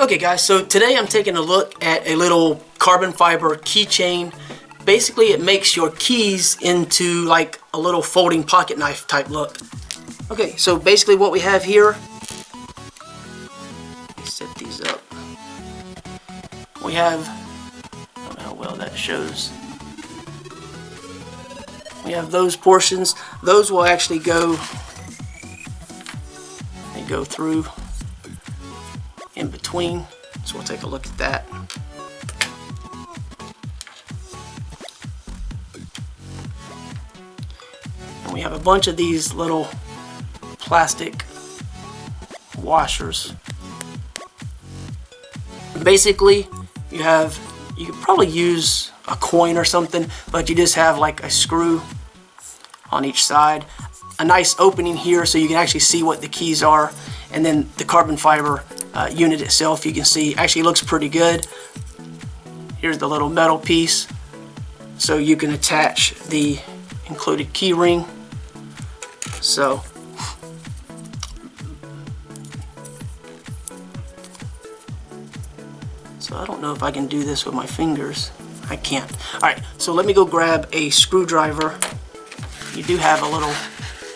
Okay guys, so today I'm taking a look at a little carbon fiber keychain. Basically it makes your keys into like a little folding pocket knife type look. Okay, so basically what we have here, let me set these up. We have, I don't know how well that shows. We have those portions. Those will actually go through in between. So we'll take a look at that. And we have a bunch of these little plastic washers. Basically, you could probably use a coin or something, but you just have like a screw on each side, a nice opening here so you can actually see what the keys are, and then the carbon fiber unit itself, you can see actually looks pretty good. Here's the little metal piece, so you can attach the included key ring. So I don't know if I can do this with my fingers. I can't. Alright, so let me go grab a screwdriver. You do have a little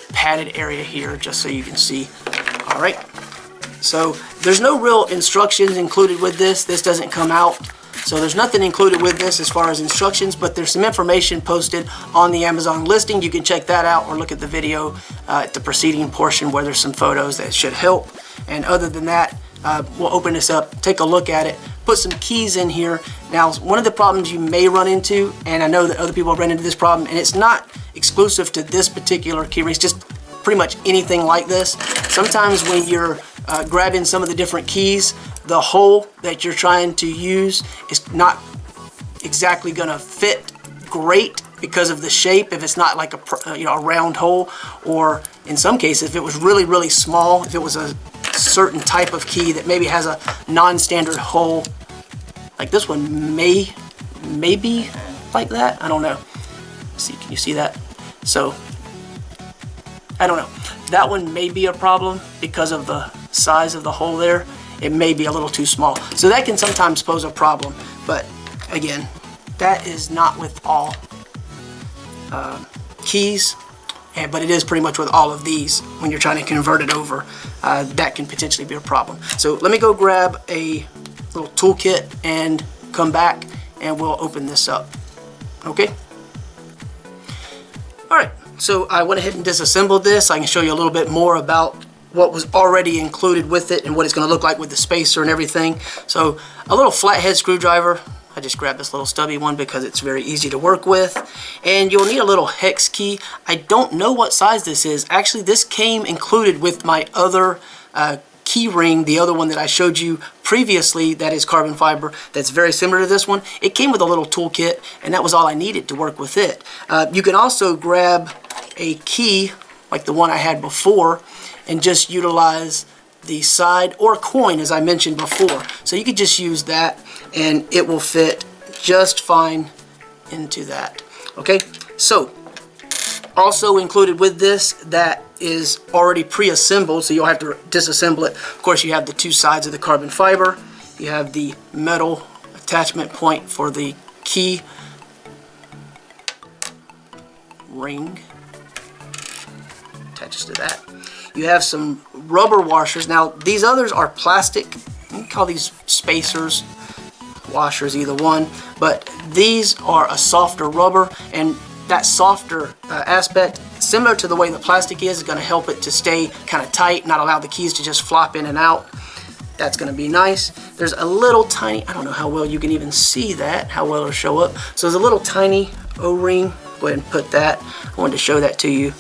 padded area here just so you can see. Alright, so there's no real instructions included with this. This doesn't come out. So there's nothing included with this as far as instructions, but there's some information posted on the Amazon listing. You can check that out or look at the video at the preceding portion where there's some photos that should help. And other than that, we'll open this up, take a look at it, put some keys in here. Now, one of the problems you may run into, and I know that other people have run into this problem, and it's not exclusive to this particular key ring, it's just pretty much anything like this. Sometimes when you're grabbing some of the different keys, the hole that you're trying to use is not exactly gonna fit great because of the shape, if it's not like a round hole, or in some cases if it was really, really small, if it was a certain type of key that maybe has a non-standard hole, like this one may be like that. I don't know. Let's see, can you see that? So I don't know. That one may be a problem because of the size of the hole there. It may be a little too small. So that can sometimes pose a problem. But again, that is not with all keys. But it is pretty much with all of these. When you're trying to convert it over, that can potentially be a problem. So let me go grab a little toolkit and come back and we'll open this up. Okay? Alright, so I went ahead and disassembled this. I can show you a little bit more about what was already included with it and what it's going to look like with the spacer and everything. So a little flathead screwdriver. I just grabbed this little stubby one because it's very easy to work with. And you'll need a little hex key. I don't know what size this is. Actually, this came included with my other key ring, the other one that I showed you previously that is carbon fiber, that's very similar to this one. It came with a little toolkit, and that was all I needed to work with it. You can also grab a key like the one I had before and just utilize the side, or coin as I mentioned before. So you could just use that and it will fit just fine into that. Okay, so also included with this, that is already pre-assembled, so you'll have to disassemble it. Of course, you have the two sides of the carbon fiber. You have the metal attachment point for the key ring. Attaches to that. You have some rubber washers. Now, these others are plastic. You can call these spacers, washers, either one. But these are a softer rubber, and that softer aspect, similar to the way the plastic is going to help it to stay kind of tight, not allow the keys to just flop in and out. That's going to be nice. There's a little tiny, I don't know how well you can even see that, how well it'll show up. So there's a little tiny O-ring. Go ahead and put that. I wanted to show that to you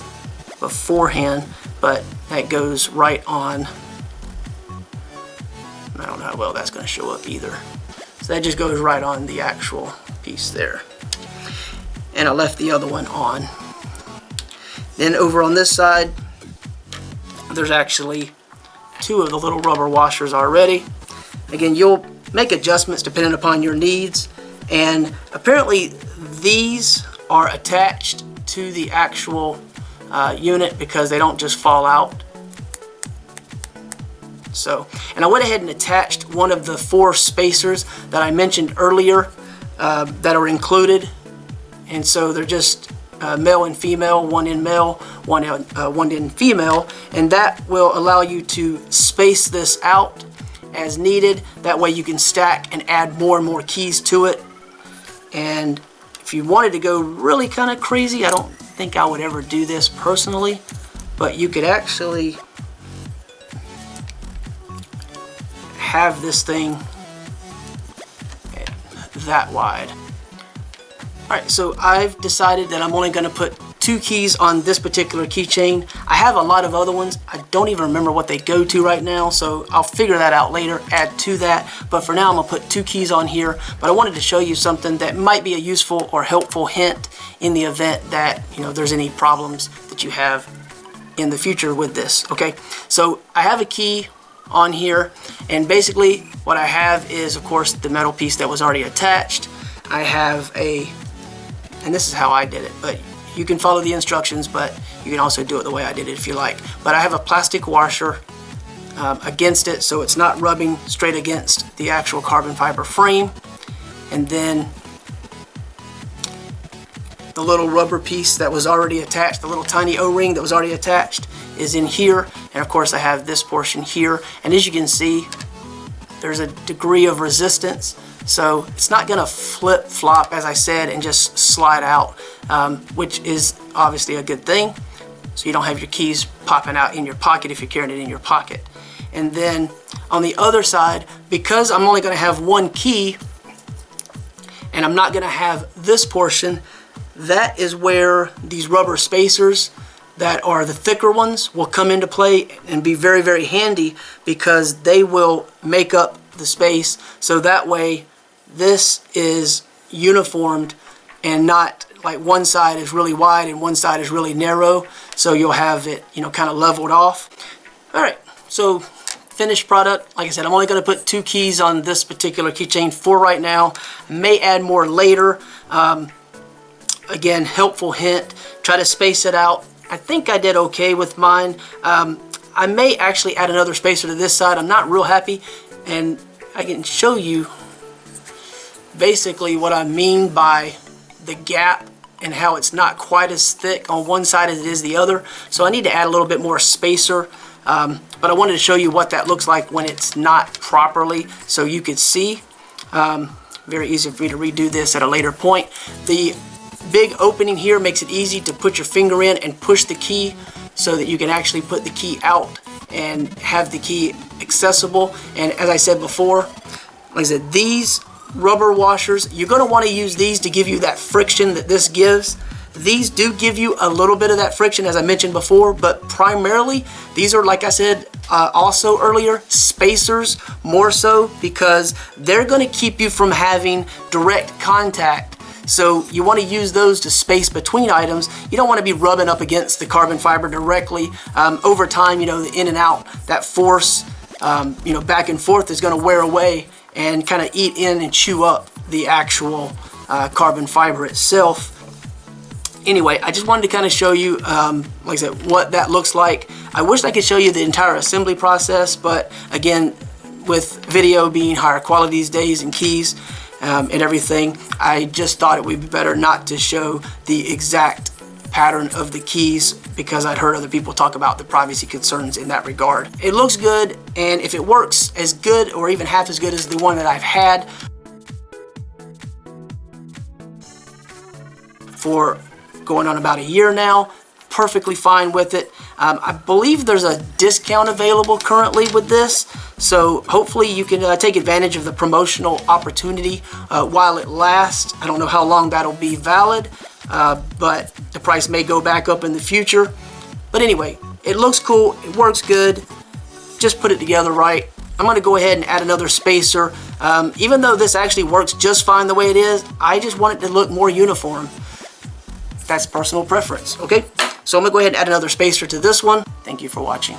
beforehand, but that goes right on. I don't know how well that's going to show up either. So that just goes right on the actual piece there. And I left the other one on. Then over on this side, there's actually two of the little rubber washers already. Again, you'll make adjustments depending upon your needs, and apparently these are attached to the actual unit because they don't just fall out. So, and I went ahead and attached one of the 4 spacers that I mentioned earlier that are included. And so they're just male and female, one in male, one in female, and that will allow you to space this out as needed. That way you can stack and add more and more keys to it. And if you wanted to go really kind of crazy, I don't think I would ever do this personally, but you could actually have this thing that wide. Alright, so I've decided that I'm only going to put 2 keys on this particular keychain. I have a lot of other ones. I don't even remember what they go to right now, so I'll figure that out later, add to that. But for now, I'm going to put 2 keys on here. But I wanted to show you something that might be a useful or helpful hint in the event that, you know, there's any problems that you have in the future with this. Okay, so I have a key on here, and basically what I have is, of course, the metal piece that was already attached. I have and this is how I did it, but you can follow the instructions, but you can also do it the way I did it if you like. But I have a plastic washer against it, so it's not rubbing straight against the actual carbon fiber frame. And then the little rubber piece that was already attached, the little tiny O-ring that was already attached, is in here. And of course I have this portion here, and as you can see, there's a degree of resistance. So it's not going to flip-flop, as I said, and just slide out, which is obviously a good thing. So you don't have your keys popping out in your pocket if you're carrying it in your pocket. And then on the other side, because I'm only going to have 1 key, and I'm not going to have this portion, that is where these rubber spacers that are the thicker ones will come into play and be very, very handy, because they will make up the space, so that way this is uniformed and not like one side is really wide and one side is really narrow, so you'll have it, you know, kind of leveled off. Alright, so finished product. Like I said, I'm only going to put 2 keys on this particular keychain for right now. I may add more later. Again, helpful hint, try to space it out. I think I did okay with mine. I may actually add another spacer to this side. I'm not real happy, and I can show you basically what I mean by the gap and how it's not quite as thick on one side as it is the other. So I need to add a little bit more spacer, but I wanted to show you what that looks like when it's not properly, so you could see. Very easy for me to redo this at a later point. The big opening here makes it easy to put your finger in and push the key so that you can actually put the key out and have the key accessible. And as I said before, like I said, these rubber washers, you're going to want to use these to give you that friction that this gives. These do give you a little bit of that friction, as I mentioned before, but primarily these are, like I said also earlier, spacers more so, because they're going to keep you from having direct contact. So you want to use those to space between items. You don't want to be rubbing up against the carbon fiber directly. Over time, you know, the in and out, that force, you know, back and forth is going to wear away and kind of eat in and chew up the actual carbon fiber itself. Anyway, I just wanted to kind of show you, like I said, what that looks like. I wish I could show you the entire assembly process, but again, with video being higher quality these days and keys and everything, I just thought it would be better not to show the exact pattern of the keys, because I'd heard other people talk about the privacy concerns in that regard. It looks good, and if it works as good or even half as good as the one that I've had for going on about a year now, perfectly fine with it. I believe there's a discount available currently with this, so hopefully you can take advantage of the promotional opportunity while it lasts. I don't know how long that'll be valid, but the price may go back up in the future. But anyway, it looks cool, it works good, just put it together right. I'm going to go ahead and add another spacer. Even though this actually works just fine the way it is, I just want it to look more uniform. That's personal preference, okay? So I'm going to go ahead and add another spacer to this one. Thank you for watching.